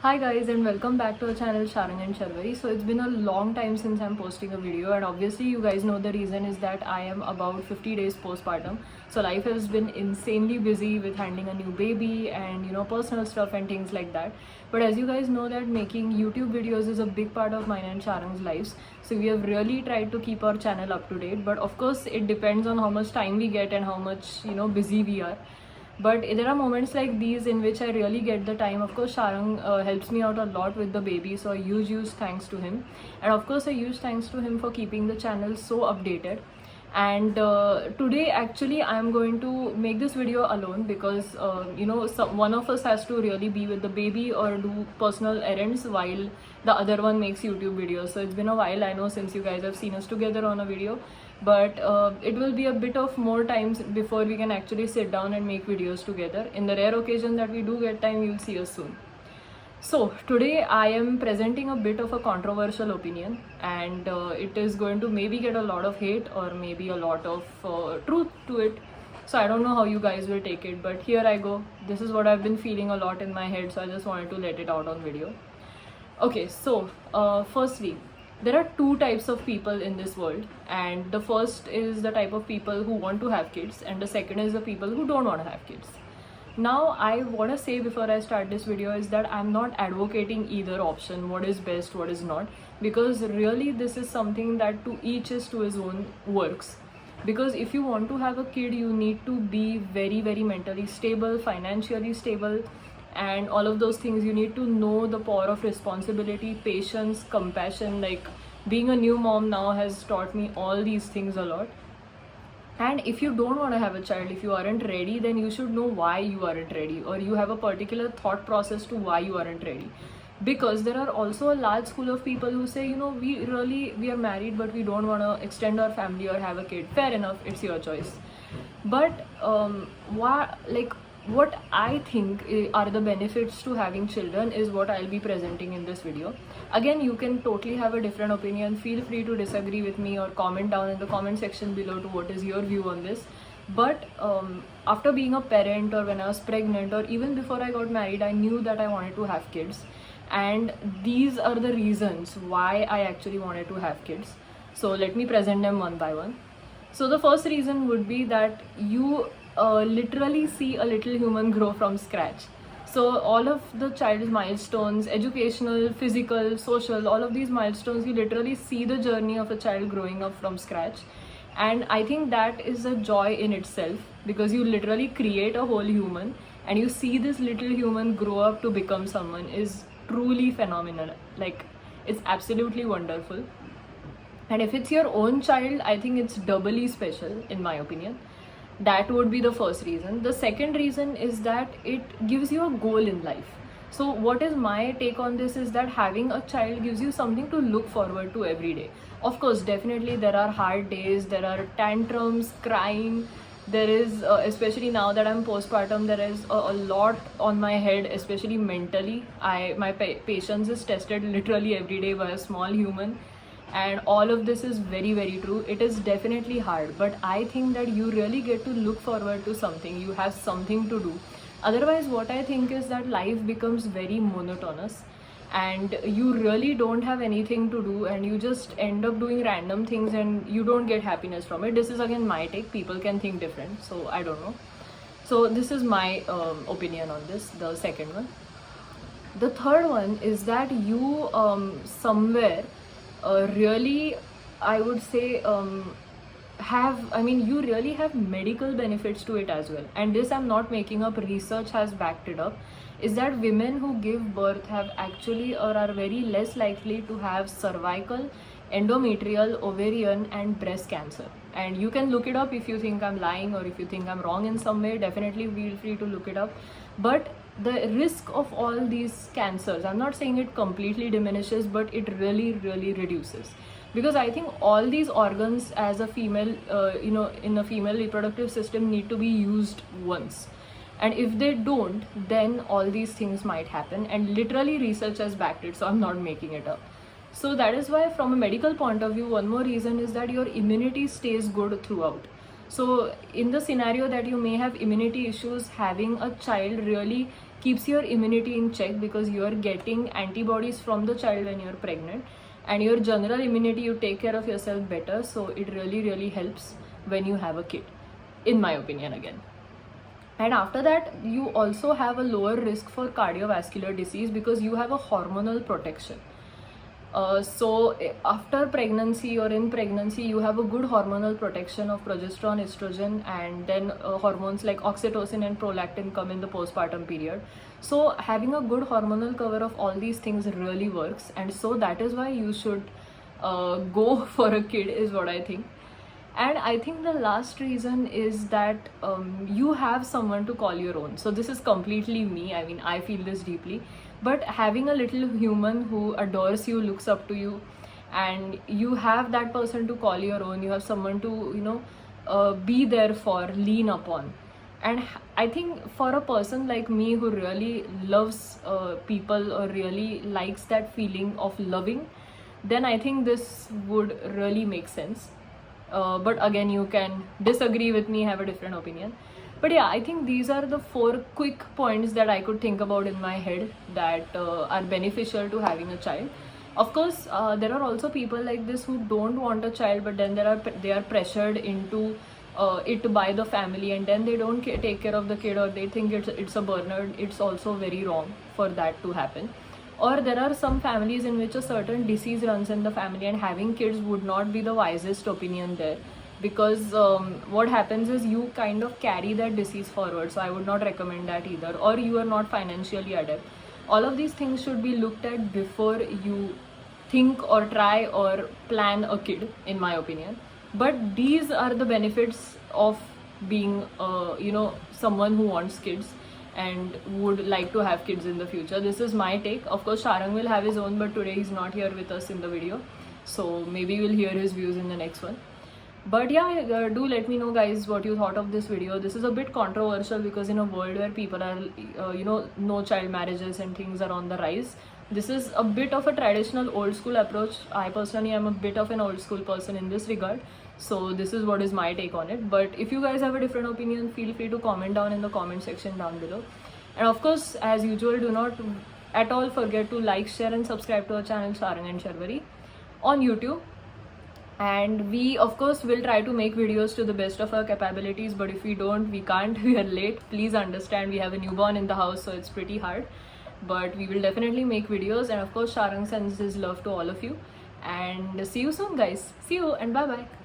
Hi guys, and welcome back to our channel Sharang and Sharvari. So it's been a long time since I'm posting a video, and obviously you guys know the reason is that I am about 50 days postpartum. So life has been insanely busy with handling a new baby and personal stuff and things like that. But as you guys know that making YouTube videos is a big part of mine and Sharang's lives. So we have really tried to keep our channel up to date, but of course it depends on how much time we get and how much busy we are. But there are moments like these in which I really get the time. Of course, Sharang helps me out a lot with the baby, so a huge thanks to him. And of course, a huge thanks to him for keeping the channel so updated. And today actually I'm going to make this video alone because one of us has to really be with the baby or do personal errands while the other one makes YouTube videos. So it's been a while, I know, since you guys have seen us together on a video, but it will be a bit of more times before we can actually sit down and make videos together. In the rare occasion that we do get time, you'll see us soon. So today I am presenting a bit of a controversial opinion, and it is going to maybe get a lot of hate or maybe a lot of truth to it. So I don't know how you guys will take it, but here I go. This is what I've been feeling a lot in my head, so I just wanted to let it out on video. Okay, so firstly, there are two types of people in this world, and the first is the type of people who want to have kids, and the second is the people who don't want to have kids. Now I want to say before I start this video is that I'm not advocating either option, what is best, what is not, because really this is something that to each is to his own works. Because if you want to have a kid, you need to be very mentally stable, financially stable, and all of those things. You need to know the power of responsibility, patience, compassion. Like, being a new mom now has taught me all these things a lot. And if you don't want to have a child, if you aren't ready, then you should know why you aren't ready, or you have a particular thought process to why you aren't ready. Because there are also a large school of people who say, we are married but we don't want to extend our family or have a kid. Fair enough, it's your choice. But what I think are the benefits to having children is what I'll be presenting in this video. Again, you can totally have a different opinion. Feel free to disagree with me or comment down in the comment section below to what is your view on this. But after being a parent, or when I was pregnant, or even before I got married, I knew that I wanted to have kids. And these are the reasons why I actually wanted to have kids. So let me present them one by one. So the first reason would be that you literally see a little human grow from scratch. So all of the child's milestones, educational, physical, social, all of these milestones, you literally see the journey of a child growing up from scratch. And I think that is a joy in itself, because you literally create a whole human and you see this little human grow up to become someone is truly phenomenal. Like, it's absolutely wonderful. And if it's your own child, I think it's doubly special, in my opinion. That would be the first reason. The second reason is that it gives you a goal in life. So what is my take on this is that having a child gives you something to look forward to every day. Of course, definitely there are hard days, there are tantrums, crying. There is, especially now that I'm postpartum, there is a lot on my head, especially mentally. My patience is tested literally every day by a small human. And all of this is very true. It is definitely hard, but I think that you really get to look forward to something. You have something to do. Otherwise, what I think is that life becomes very monotonous and you really don't have anything to do, and you just end up doing random things and you don't get happiness from it. This is again my take. People can think different, so I don't know. So this is my opinion on this, the second one. The third one is that you somewhere really, I would say, you really have medical benefits to it as well. And this I'm not making up, research has backed it up, is that women who give birth have actually, or are very less likely to have cervical, endometrial, ovarian and breast cancer. And you can look it up if you think I'm lying, or if you think I'm wrong in some way. Definitely feel free to look it up. But the risk of all these cancers, I'm not saying it completely diminishes, but it really reduces. Because I think all these organs as a female, in a female reproductive system, need to be used once. And if they don't, then all these things might happen. And literally research has backed it, so I'm not making it up. So that is why, from a medical point of view, one more reason is that your immunity stays good throughout. So in the scenario that you may have immunity issues, having a child really keeps your immunity in check, because you are getting antibodies from the child when you're pregnant, and your general immunity, you take care of yourself better. So it really helps when you have a kid, in my opinion again. And after that, you also have a lower risk for cardiovascular disease because you have a hormonal protection. After pregnancy or in pregnancy, you have a good hormonal protection of progesterone, estrogen, and then hormones like oxytocin and prolactin come in the postpartum period. So having a good hormonal cover of all these things really works, and so that is why you should go for a kid, is what I think. And I think the last reason is that you have someone to call your own. So this is completely me. I mean, I feel this deeply. But having a little human who adores you, looks up to you, and you have that person to call your own, you have someone to, be there for, lean upon. And I think for a person like me who really loves people or really likes that feeling of loving, then I think this would really make sense. But again, you can disagree with me, have a different opinion. But yeah, I think these are the 4 quick points that I could think about in my head that are beneficial to having a child. Of course, there are also people like this who don't want a child, but then they are pressured into it by the family, and then they don't take care of the kid, or they think it's a burden. It's also very wrong for that to happen. Or there are some families in which a certain disease runs in the family, and having kids would not be the wisest opinion there, because what happens is you kind of carry that disease forward. So I would not recommend that either. Or you are not financially adept. All of these things should be looked at before you think or try or plan a kid, in my opinion. But these are the benefits of being someone who wants kids and would like to have kids in the future. This is my take. Of course, Sharang will have his own, but today he's not here with us in the video, so maybe we'll hear his views in the next one. But yeah, do let me know, guys, what you thought of this video. This is a bit controversial because in a world where people are no child marriages and things are on the rise, this is a bit of a traditional old school approach. I personally am a bit of an old school person in this regard, so this is what is my take on it. But if you guys have a different opinion, feel free to comment down in the comment section down below. And of course, as usual, do not at all forget to like, share and subscribe to our channel Sarang and Sharvari on YouTube. And we of course will try to make videos to the best of our capabilities, but if we don't, we can't. We are late, please understand. We have a newborn in the house, so it's pretty hard, but we will definitely make videos. And of course, Sharang sends his love to all of you, and see you soon, guys. See you and bye bye.